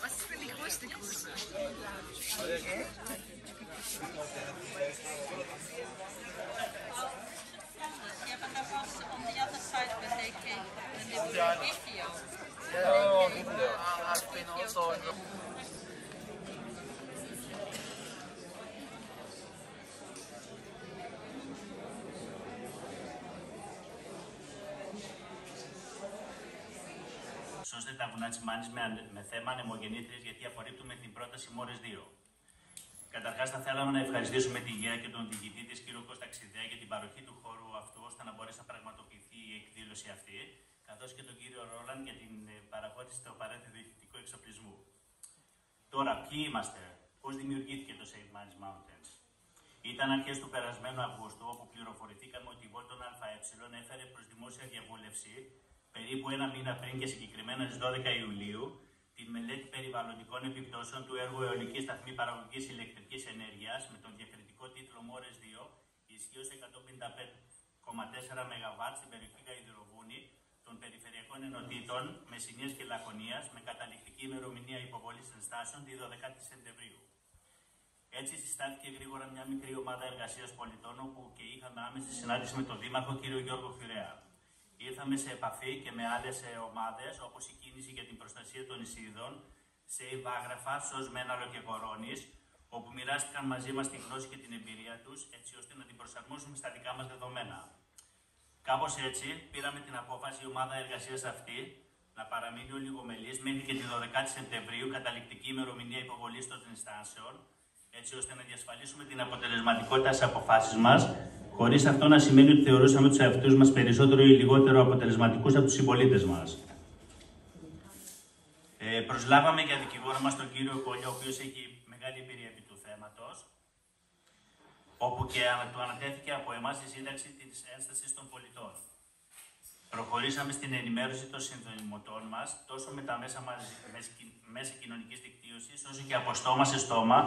Was ist denn die größte Größe? Ja, but that was on the other side when they came, when they were in Vifio. I've been also in the... Σώστε τα βουνά της Μάνης με θέμα ανεμογεννήτριες, γιατί απορρίπτουμε την πρόταση Μόρες 2. Καταρχάς, θα θέλαμε να ευχαριστήσουμε την ΓΕΑ και τον διοικητή της κ. Κώστα Ξηδέα για την παροχή του χώρου αυτού, ώστε να μπορέσει να πραγματοποιηθεί η εκδήλωση αυτή, καθώς και τον κύριο Ρόλαν για την παραχώρηση του απαραίτητου ηχητικού εξοπλισμού. Τώρα, ποιοι είμαστε, πώς δημιουργήθηκε το Save Manis Mountains? Ήταν αρχές του περασμένου Αυγούστου, όπου πληροφορηθήκαμε ότι η Volton ΑΕ έφερε προς δημόσια διαβούλευση περίπου ένα μήνα πριν και συγκεκριμένα στις 12 Ιουλίου, την μελέτη περιβαλλοντικών επιπτώσεων του έργου αιωλική σταθμή παραγωγής ηλεκτρικής ενέργειας με τον διακριτικό τίτλο Μόρες 2, ισχύως 155,4 ΜΒ στην περιοχή Γαϊδουροβούνη των περιφερειακών ενωτήτων Μεσσηνίας και Λακωνίας, με καταληκτική ημερομηνία υποβολής ενστάσεων τη 12η Σεπτεμβρίου. Έτσι συστάθηκε γρήγορα μια μικρή ομάδα εργασίας πολιτών, όπου και είχαμε άμεση συνάντηση με τον Δήμαρχο κ. Γιώργο Φιουρέα. Ήρθαμε σε επαφή και με άλλες ομάδες, όπως η Κίνηση για την Προστασία των Ισίδων, Save Άγραφα, SOS Μέναλο και Κορώνης, όπου μοιράστηκαν μαζί μας τη γνώση και την εμπειρία τους, έτσι ώστε να την προσαρμόσουμε στα δικά μας δεδομένα. Κάπως έτσι, πήραμε την απόφαση η ομάδα εργασίας αυτή να παραμείνει ολιγομελής μέχρι και τη 12η Σεπτεμβρίου, καταληκτική ημερομηνία υποβολής των ενστάσεων, έτσι ώστε να διασφαλίσουμε την αποτελεσματικότητα στις αποφάσεις μας, χωρίς αυτό να σημαίνει ότι θεωρούσαμε τους εαυτούς μας περισσότερο ή λιγότερο αποτελεσματικούς από τους συμπολίτες μας. Προσλάβαμε για δικηγόρο μας τον κύριο Κόλλια, ο οποίος έχει μεγάλη εμπειρία επί του θέματος, όπου και του ανατέθηκε από εμάς η σύνταξη της ένστασης των πολιτών. Προχωρήσαμε στην ενημέρωση των συνδημοτών μας, τόσο με τα μέσα κοινωνικής δικτύωσης, όσο και από στόμα σε στόμα,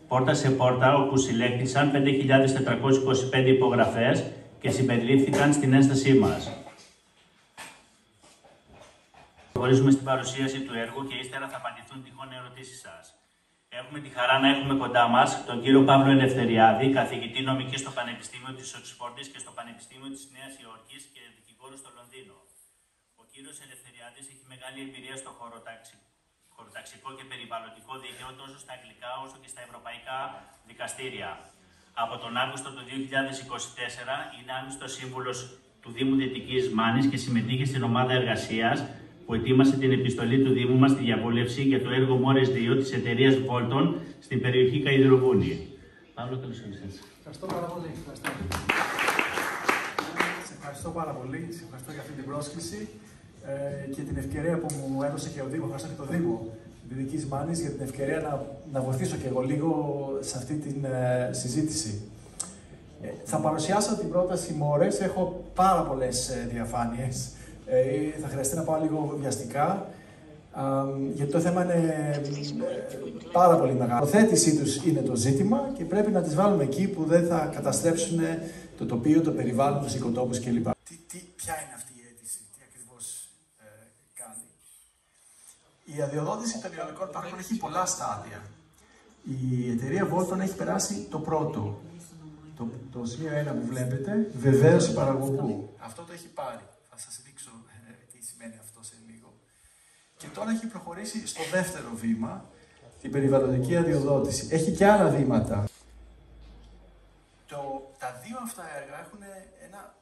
πόρτα σε πόρτα, όπου συλλέχθησαν 5.425 υπογραφές και συμπεριλήφθηκαν στην ένστασή μας. Προχωρήσουμε στην παρουσίαση του έργου και ύστερα θα απαντηθούν τυχόν ερωτήσεις σας. Έχουμε τη χαρά να έχουμε κοντά μας τον κύριο Παύλο Ελευθεριάδη, καθηγητή νομική στο Πανεπιστήμιο της Οξφόρδης και στο Πανεπιστήμιο της Νέας Υόρκης και δικηγόρο στο Λονδίνο. Ο κύριος Ελευθεριάδης έχει μεγάλη εμπειρία στο χωροταξικό και περιβαλλοντικό δίκαιο, τόσο στα αγγλικά όσο και στα ευρωπαϊκά δικαστήρια. Από τον Αύγουστο του 2024 είναι άμυστος σύμβουλος του Δήμου Δυτικής Μάνης και συμμετείχε στην ομάδα εργασίας που ετοίμασε την επιστολή του Δήμου μας στη διαβούλευση για το έργο Μόρες 2 της εταιρείας Volton στην περιοχή Γαϊδουροβούνη. Παύλο, καλώς ήρθες. Ευχαριστώ πάρα πολύ. Σε ευχαριστώ πάρα πολύ. Σε ευχαριστώ για αυτή την πρόσκληση και την ευκαιρία που μου έδωσε και ο Δήμος. Ευχαριστώ και το Δήμο Δυτικής Μάνης για την ευκαιρία να βοηθήσω και εγώ λίγο σε αυτή την συζήτηση. Θα παρουσιάσω την πρόταση Μόρες. Έχω πάρα πολλές διαφάνειες. Θα χρειαστεί να πάω λίγο βιαστικά, γιατί το θέμα είναι πάρα πολύ μεγάλο. Η προθέτησή τους είναι το ζήτημα και πρέπει να τις βάλουμε εκεί που δεν θα καταστρέψουν το τοπίο, το περιβάλλον, τους οικοτόπους κλπ. Ποια είναι αυτή η αίτηση, τι ακριβώς κάνει? Η αδειοδότηση των αιωλικών πάρκων έχει πολλά στάδια. Η εταιρεία Volton έχει περάσει το πρώτο, το σημείο 1 που βλέπετε, βεβαίωση παραγωγού. Αυτό το έχει πάρει. Θα σας δείξω τι σημαίνει αυτό σε λίγο. Και τώρα έχει προχωρήσει στο δεύτερο βήμα, την περιβαλλοντική αδειοδότηση. Έχει και άλλα βήματα. Τα δύο αυτά έργα έχουν ένα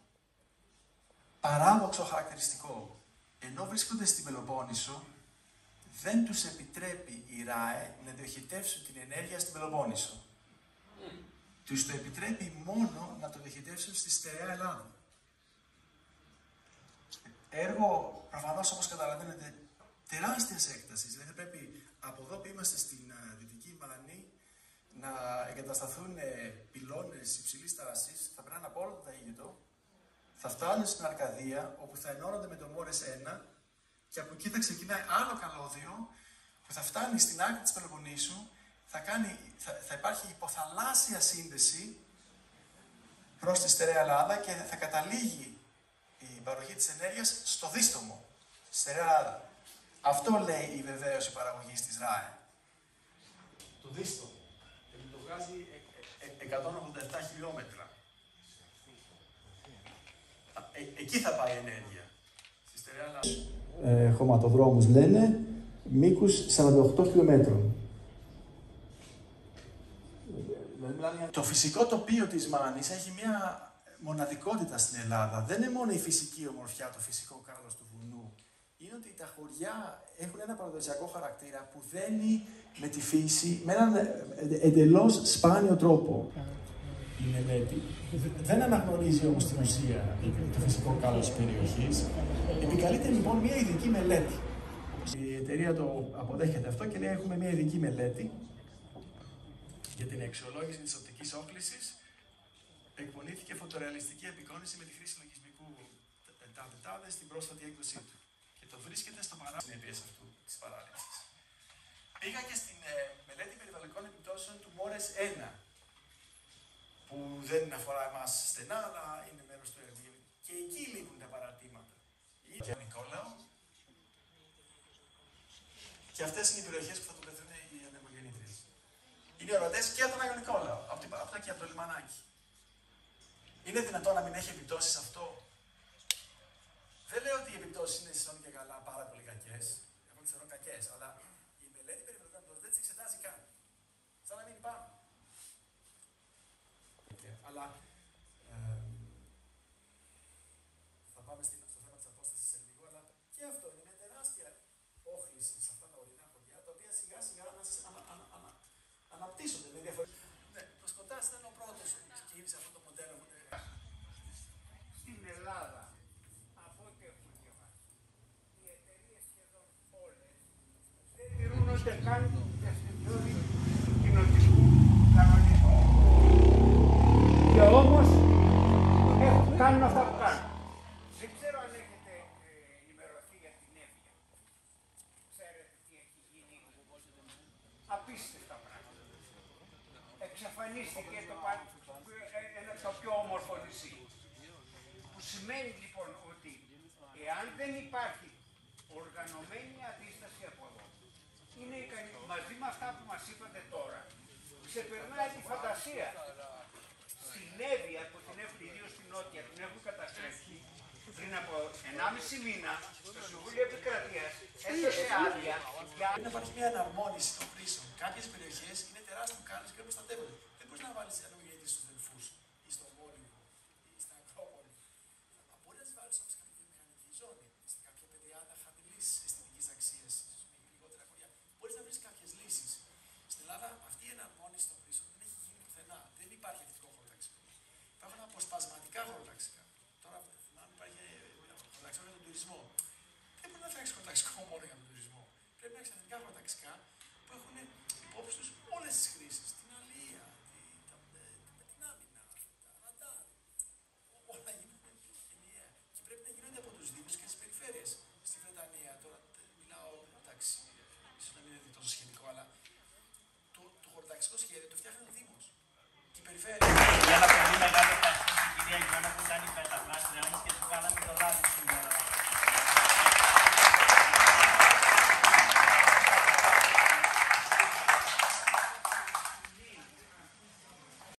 παράδοξο χαρακτηριστικό. Ενώ βρίσκονται στην Πελοπόννησο, δεν τους επιτρέπει η ΡΑΕ να διοχετεύσουν την ενέργεια στην Πελοπόννησο. Τους το επιτρέπει μόνο να το διοχετεύσουν στη στερεά Ελλάδα. Έργο, προφανώς όπως καταλαβαίνετε, τεράστιας έκτασης. Δηλαδή πρέπει από εδώ που είμαστε στην Δυτική Μάνη να εγκατασταθούν πυλώνες υψηλής τάσης, θα περνάνε από όλο το Αίγυπτο, θα φτάνουν στην Αρκαδία, όπου θα ενώνονται με το Μόρες 1 και από εκεί θα ξεκινάει άλλο καλώδιο που θα φτάνει στην άκρη της Πελοποννήσου, θα υπάρχει υποθαλάσσια σύνδεση προς τη στερεά Ελλάδα και θα καταλήγει η παροχή της ενέργειας στο δίστομο, στην Ελλάδα. Αυτό λέει η βεβαίωση παραγωγής της ΡΑΕ. Το δίστομο. Το βγάζει 187 χιλιόμετρα. Εκεί θα πάει η ενέργεια. Στη στερεά χωματοδρόμους λένε μήκους 48 χιλιόμετρων. Το φυσικό τοπίο της Μάνης έχει μια μοναδικότητα στην Ελλάδα. Δεν είναι μόνο η φυσική ομορφιά, το φυσικό κάλος του βουνού. Είναι ότι τα χωριά έχουν ένα παραδοσιακό χαρακτήρα που δένει με τη φύση με έναν εντελώς σπάνιο τρόπο. Η μελέτη δεν αναγνωρίζει όμως την ουσία το φυσικό κάλος της περιοχής. Επικαλείται λοιπόν μια ειδική μελέτη. Η εταιρεία το αποδέχεται αυτό και λέει έχουμε μια ειδική μελέτη για την αξιολόγηση της οπτικής όχλησης. Εκπονήθηκε φωτορεαλιστική απεικόνηση με τη χρήση λογισμικού τάδε στην πρόσφατη έκδοσή του. Και το βρίσκεται στο παράδειγμα συνέπειες αυτού της παράληψης. Πήγα και στην μελέτη περιβαλλοντικών επιπτώσεων του Μόρες 1, που δεν αφορά εμάς στενά, αλλά είναι μέρος του Airbnb. Και εκεί λείπουν τα παρατήματα. Και Νικόλαο. Και αυτές είναι οι περιοχές που θα το πεθούν οι ανεμογεννήτριες. Είναι ορατές και από τον Άγιο Νικόλαο, από και από το λιμανάκι. Είναι δυνατόν να μην έχει επιπτώσεις αυτό? Δεν λέω ότι οι επιπτώσεις είναι στον και καλά πάρα πολύ κακές. Εγώ τις θεωρώ κακές, αλλά η μελέτη περιβαλλοντικών δεν τις εξετάζει καν. Σαν να μην υπάρχουν. Αλλά θα πάμε στο θέμα της απόστασης σε λίγο, αλλά και αυτό είναι μια τεράστια όχληση σε αυτά τα ορεινά χωριά, τα οποία σιγά σιγά αναπτύσσονται με διαφορετικά. Ναι, το Σκοτάς ήταν ο πρώτος που ξεκίνησε αυτό το μοντέλο. Στην Ελλάδα, από ό,τι έχουμε διαβάσει, οι εταιρείες σχεδόν όλες δεν τηρούν ούτε καν τα στοιχειώδη του κοινοτικού κανονισμού. Και όμως κάνουν αυτά που κάνουν. Δεν ξέρω αν έχετε ενημερωθεί για την Εύβοια. Ξέρετε τι έχει γίνει? Απίστευτα πράγματα. Εξαφανίστηκε το πιο όμορφο νησί. Που σημαίνει λοιπόν ότι εάν δεν υπάρχει οργανωμένη αντίσταση από εδώ, είναι μαζί με αυτά που μας είπατε τώρα, ξεπερνάει τη φαντασία. Στην Εύβοια που την έχουν, ιδίως στην Νότια, την έχουν καταστρέψει πριν από 1,5 μήνα, το Συμβούλιο Επικρατείας έδωσε άδεια για... Να υπάρχει μια εναρμόνιση των χρήσεων. Κάποιες περιοχές είναι τεράστιο κάλος και δεν προστατεύονται. Δεν μπορείς να βάλεις ανεμογεννήτριες στους Δελφούς ή στο Βόλιο ή στην Ακρόπολη. Μπορεί να τις βάλεις όμως σε κάποια βιομηχανική ζώνη, σε κάποια πεδιάδα χαμηλής αισθητικής αξίας, με λιγότερα χωριά. Μπορείς να βρεις κάποιες λύσεις. Στην Ελλάδα αυτή η εναρμόνιση των χρήσεων δεν έχει γίνει πουθενά. Δεν υπάρχει εθνικό χωροταξικό. Υπάρχουν αποσπασματικά χωροταξικά. Τώρα θυμάμαι υπάρχει χωροταξικό για τον τουρισμό. Δεν μπορεί να φτιάξει χωροταξικό μόνο για τον τουρισμό. Πρέπει να έχει εθνικά χωροταξικά που έχουν υπόψη τους όλες τις χρήσεις. Την αλεία, την άμυνα, τα ραντάρ. Όλα γίνονται ενιαία. Και πρέπει να γίνονται από τους Δήμους και τις περιφέρειες. Στη Βρετανία, τώρα μιλάω εντάξει, ίσως να μην είναι τόσο σχετικό, αλλά το χωροταξικό σχέδιο το φτιάχνει ο Δήμος. Και η περιφέρεια. Για ένα πολύ μεγάλο ευχαριστώ στην κυρία Γιώνα.